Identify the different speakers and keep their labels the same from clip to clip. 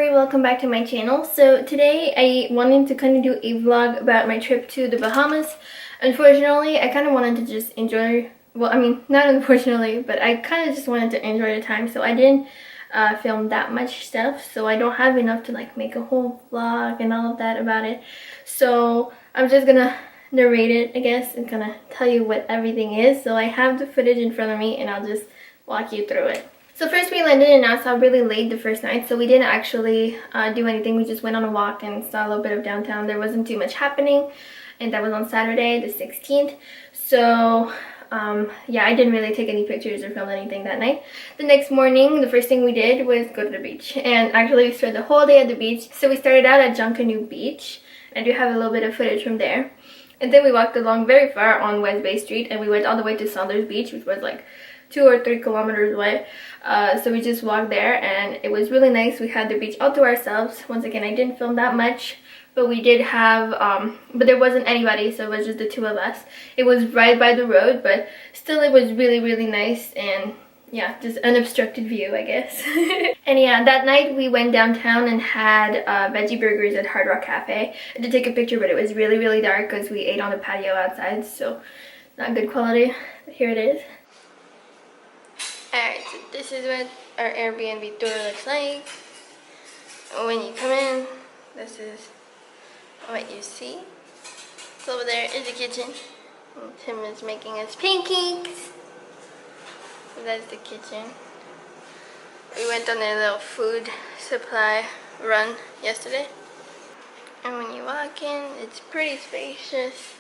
Speaker 1: Laurie, welcome back to my channel. So today I wanted to kind of do a vlog about my trip to the Bahamas. Unfortunately, I kind of wanted to just enjoy, well, I mean, not unfortunately, but I kind of just wanted to enjoy the time, so I didn't film that much stuff, so I don't have enough to like make a whole vlog and all of that about it. So I'm just gonna narrate it, I guess, and kind of tell you what everything is. So I have the footage in front of me and I'll just walk you through it. So first we landed in Nassau really late the first night, so we didn't actually do anything. We just went on a walk and saw a little bit of downtown. There wasn't too much happening, and that was on Saturday the 16th. So yeah, I didn't really take any pictures or film anything that night. The next morning, the first thing we did was go to the beach, and actually we spent the whole day at the beach. So we started out at Junkanoo Beach. I do have a little bit of footage from there. And then we walked along very far on West Bay Street, and we went all the way to Saunders Beach, which was like 2 or 3 kilometers away. So we just walked there and it was really nice. We had the beach all to ourselves. Once again, I didn't film that much, but we did have but there wasn't anybody, so it was just the 2 of us. It was right by the road, but still it was really nice, and yeah, just unobstructed view, I guess. And yeah, that night we went downtown and had veggie burgers at Hard Rock Cafe. I did take a picture, but it was really dark because we ate on the patio outside, so not good quality. But here it is. Alright, so this is what our Airbnb tour looks like. When you come in, this is what you see. So over there is the kitchen. And Tim is making us pancakes. So that's the kitchen. We went on a little food supply run yesterday. And when you walk in, it's pretty spacious.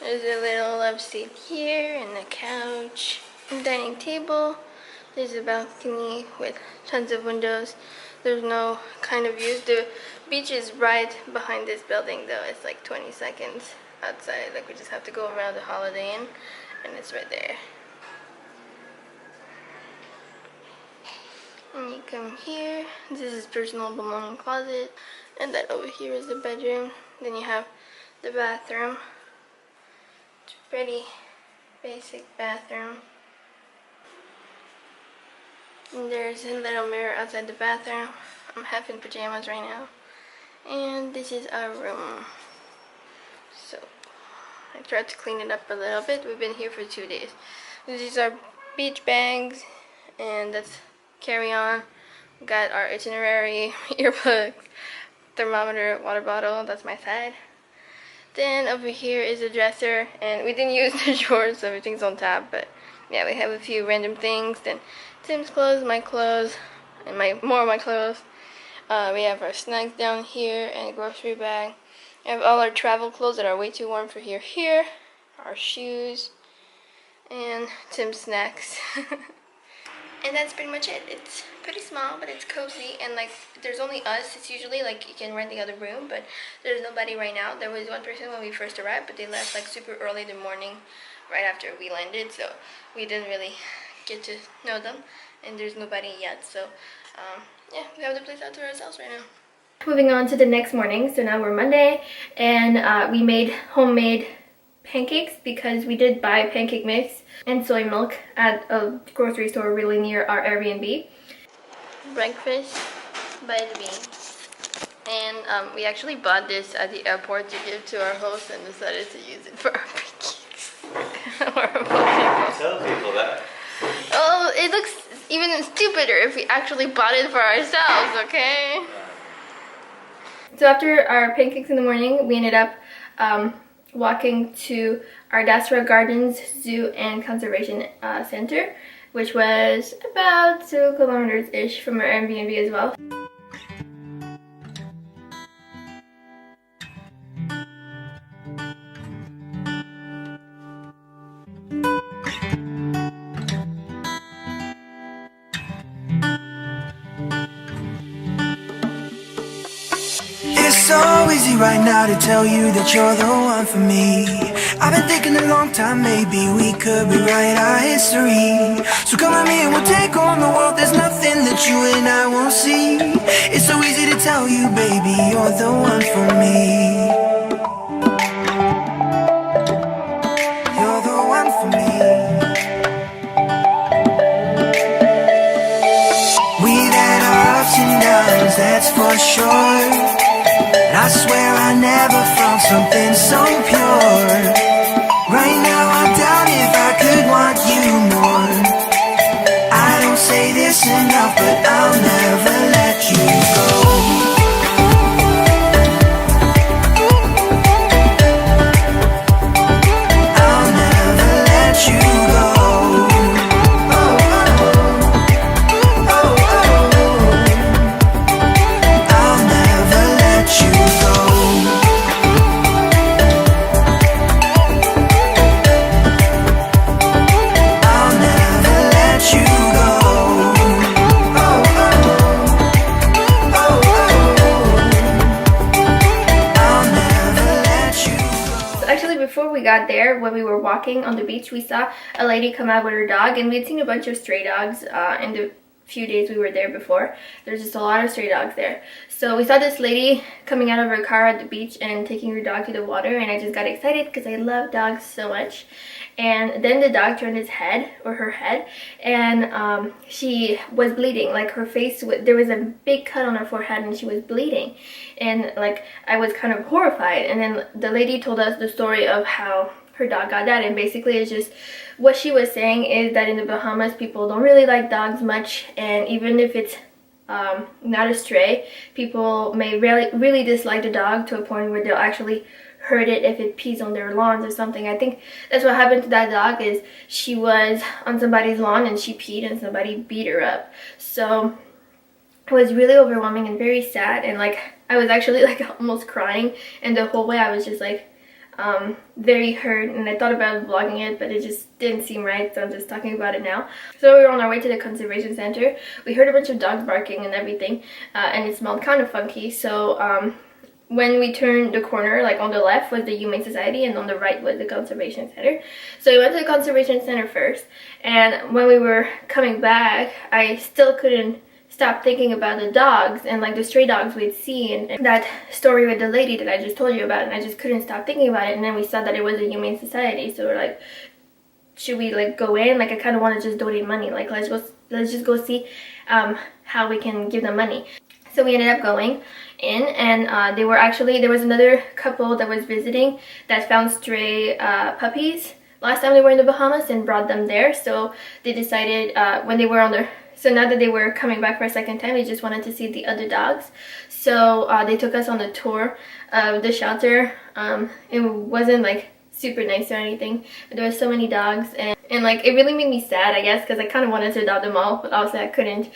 Speaker 1: There's a little love seat here and a couch and dining table. There's a balcony with tons of windows. There's no kind of views. The beach is right behind this building though. It's like 20 seconds outside. Like we just have to go around the Holiday Inn and it's right there. And you come here. This is personal belonging closet. And that over here is the bedroom. Then you have the bathroom. It's a pretty basic bathroom. And there's a little mirror outside the bathroom. I'm half in pajamas right now. And this is our room. So I tried to clean it up a little bit. We've been here for 2 days. These are beach bags, and that's carry-on. We got our itinerary, earplugs, thermometer, water bottle. That's my side. Then over here is a dresser, and we didn't use the drawers, so everything's on top. But yeah, we have a few random things. Then Tim's clothes, my clothes, and more of my clothes. We have our snacks down here and a grocery bag. We have all our travel clothes that are way too warm for here. Our shoes, and Tim's snacks. And that's pretty much it. It's pretty small, but it's cozy, and like there's only us. It's usually like you can rent the other room, but there's nobody right now. There was one person when we first arrived, but they left like super early in the morning right after we landed, so we didn't really get to know them, and there's nobody yet. So yeah, we have the place out to ourselves right now. Moving on to the next morning. So now we're Monday, and we made homemade pancakes because we did buy pancake mix and soy milk at a grocery store really near our Airbnb. Breakfast by the beach. And we actually bought this at the airport to give to our host and decided to use it for our pancakes.
Speaker 2: Tell people that.
Speaker 1: Oh, it looks even stupider if we actually bought it for ourselves, okay? So after our pancakes in the morning, we ended up walking to our Nassau Gardens Zoo and Conservation Center, which was about 2 kilometers-ish from our Airbnb as well.
Speaker 3: It's so easy right now to tell you that you're the one for me. I've been thinking a long time, maybe we could rewrite our history. So come with me and we'll take on the world. There's nothing that you and I won't see. It's so easy to tell you, baby, you're the one for me. You're the one for me. We've had our ups and downs, that's that's for sure. And I swear I never found something so pure. Right now I doubt if I could want you more. I don't say this enough, but I'll never let you go. I'll never let you go.
Speaker 1: Before we got there, when we were walking on the beach, we saw a lady come out with her dog, and we'd seen a bunch of stray dogs in the few days we were there before. There's just a lot of stray dogs there. So we saw this lady coming out of her car at the beach and taking her dog to the water, and I just got excited because I love dogs so much. And then the dog turned his head, or her head, and she was bleeding. Like her face, there was a big cut on her forehead and she was bleeding. And like I was kind of horrified. And then the lady told us the story of how her dog got that, and basically it's just what she was saying is that in the Bahamas people don't really like dogs much, and even if it's not a stray, people may really dislike the dog to a point where they'll actually hurt it if it pees on their lawns or something. I think that's what happened to that dog, is she was on somebody's lawn and she peed and somebody beat her up. So it was really overwhelming and very sad, and like I was actually like almost crying, and the whole way I was just like very hurt, and I thought about vlogging it, but it just didn't seem right, so I'm just talking about it now. So we were on our way to the conservation center. We heard a bunch of dogs barking and everything, and it smelled kind of funky. So when we turned the corner, like on the left was the Humane Society and on the right was the Conservation Center. So we went to the Conservation Center first, and when we were coming back, I still couldn't stop thinking about the dogs and like the stray dogs we'd seen, and that story with the lady that I just told you about, and I just couldn't stop thinking about it. And then we saw that it was a Humane Society, so we're like, should we like go in? Like I kind of want to just donate money, like let's just go see how we can give them money. So we ended up going in, and there was another couple that was visiting that found stray puppies last time they were in the Bahamas and brought them there. So they decided when they were on their, so now that they were coming back for a second time, they just wanted to see the other dogs. So they took us on the tour of the shelter. It wasn't like super nice or anything, but there were so many dogs, and like it really made me sad, I guess, because I kind of wanted to adopt them all, but also I couldn't.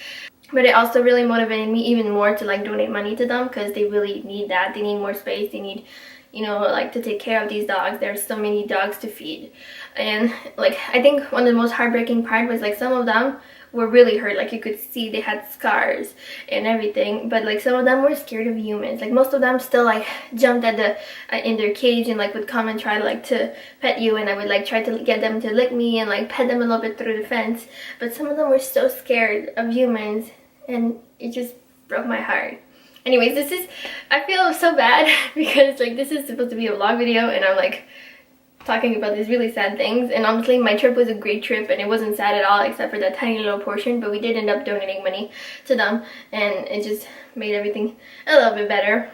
Speaker 1: But it also really motivated me even more to like donate money to them, because they really need that. They need more space. They need, you know, like to take care of these dogs. There's so many dogs to feed. And like I think one of the most heartbreaking part was like some of them were really hurt. Like you could see they had scars and everything, but like some of them were scared of humans. Like most of them still like jumped at the in their cage and like would come and try like to pet you, and I would like try to get them to lick me and like pet them a little bit through the fence. But some of them were so scared of humans, and it just broke my heart. Anyways, I feel so bad because like this is supposed to be a vlog video, and I'm like talking about these really sad things. And honestly, my trip was a great trip, and it wasn't sad at all except for that tiny little portion, but we did end up donating money to them, and it just made everything a little bit better.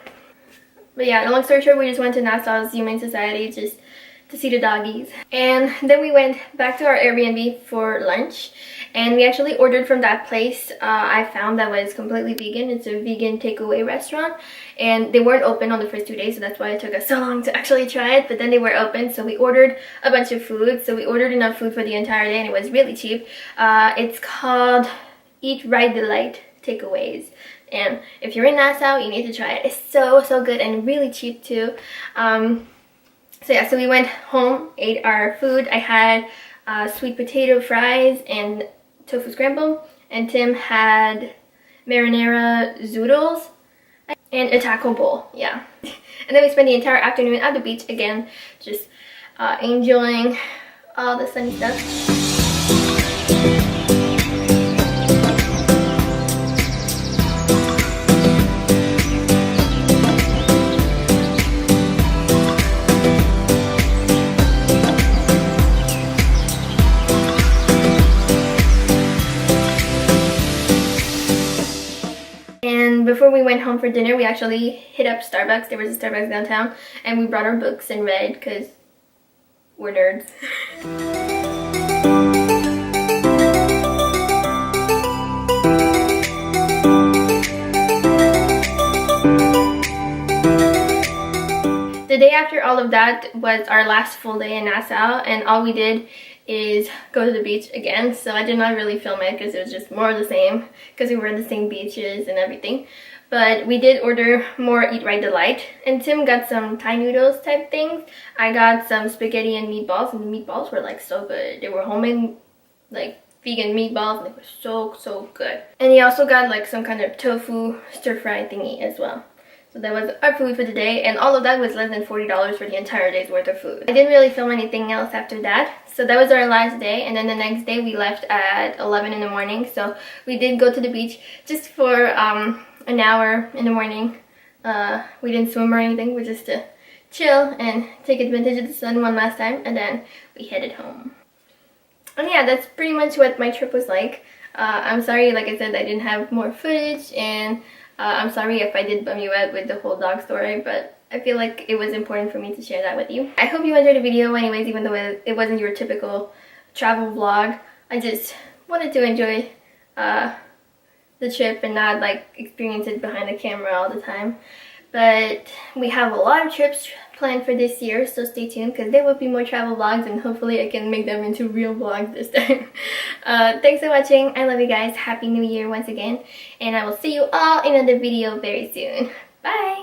Speaker 1: But yeah, long story short, we just went to Nassau's Humane Society just to see the doggies, and then we went back to our Airbnb for lunch, and we actually ordered from that place I found that was completely vegan. It's a vegan takeaway restaurant, and they weren't open on the first 2 days, so that's why it took us so long to actually try it. But then they were open, so we ordered a bunch of food. So we ordered enough food for the entire day, and it was really cheap. It's called Eat Right Delight Takeaways, and if you're in Nassau, you need to try it. It's so good and really cheap too. So yeah, so we went home, ate our food. I had sweet potato fries and tofu scramble, and Tim had marinara zoodles and a taco bowl. Yeah. And then we spent the entire afternoon at the beach again, just enjoying all the sunny stuff. before we went home for dinner, we actually hit up Starbucks. There was a Starbucks downtown, and we brought our books and read because we're nerds. The day after all of that was our last full day in Nassau, and all we did is go to the beach again. So I did not really film it because it was just more of the same because we were in the same beaches and everything. But we did order more Eat Right Delight, and Tim got some Thai noodles type things. I got some spaghetti and meatballs, and the meatballs were like so good. They were homemade like vegan meatballs, and they were so good. And he also got like some kind of tofu stir fry thingy as well. So that was our food for the day, and all of that was less than $40 for the entire day's worth of food. I didn't really film anything else after that. So that was our last day, and then the next day we left at 11 in the morning. So we did go to the beach just for an hour in the morning. We didn't swim or anything, we just to chill and take advantage of the sun one last time, and then we headed home. And yeah, that's pretty much what my trip was like. I'm sorry, like I said, I didn't have more footage, and I'm sorry if I did bum you out with the whole dog story, but I feel like it was important for me to share that with you. I hope you enjoyed the video anyways, even though it wasn't your typical travel vlog. I just wanted to enjoy the trip and not like experience it behind the camera all the time. But we have a lot of trips planned for this year, so stay tuned because there will be more travel vlogs, and hopefully I can make them into real vlogs this time. Thanks for watching. I love you guys. Happy New Year once again, and I will see you all in another video very soon. Bye!